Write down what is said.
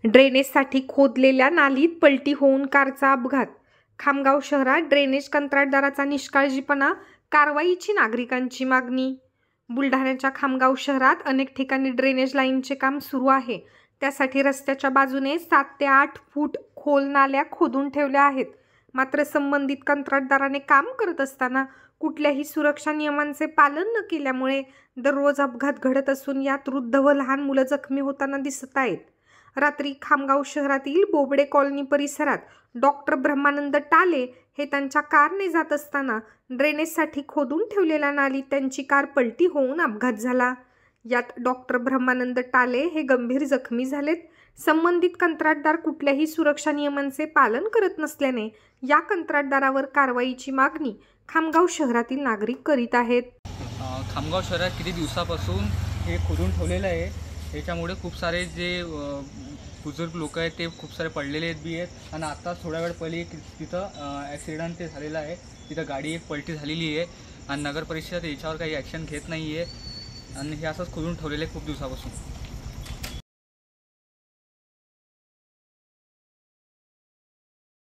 ड्रेनेजसाठी खोदलेल्या नालीत पलटी होऊन कारचा अपघात. खामगाव शहरात ड्रेनेज कंत्राटदाराचा निष्काळजीपणा, कारवाईची नागरिकांची मागणी. बुलढाण्याच्या खामगाव शहरात अनेक ठिकाणी ड्रेनेज लाईनचे काम सुरू आहे. त्यासाठी रस्त्याच्या बाजूने 7 ते 8 फूट खोल नाल्या खोदून ठेवल्या आहेत. मात्र संबंधित कंत्राटदाराने काम करत असताना कुठल्याही सुरक्षा नियमांचे पालन न केल्यामुळे दररोज अपघात घडत असून यात वृद्ध व लहान मुलं जखमी होताना दिसत आहेत. रात्री खामगाव शहरातील बोबडे कॉलनी परिसरात डॉक्टर ब्रह्मानंद टाले हे त्यांच्या कारने जात असताना ड्रेनेजसाठी खोदून ठेवलेल्या नालीत त्यांची कार पलटी होऊन अपघात झाला. यात डॉक्टर ब्रह्मानंद टाले हे गंभीर जखमी झालेत. संबंधित कंत्राटदार कुठल्याही सुरक्षा नियमांचे पालन करत नसल्याने या कंत्राटदारावर कारवाईची मागणी खामगाव शहरातील नागरिक करीत आहेत. खामगाव शहरात किती दिवसापासून हे खोदून ठेवलेलं आहे. त्याच्यामुळे खूप सारे जे बुजुर्ग लोक आहेत ते खूप सारे पडलेले आहेत बी आहेत. आणि आता थोड्या वेळ पहिले तिथं ॲक्सिडेंट ते झालेला आहे. तिथं गाडी एक पलटी झालेली आहे आणि नगर परिषद याच्यावर काही ॲक्शन घेत नाही आहे आणि हे असंच खोदून ठेवलेलं आहे खूप दिवसापासून.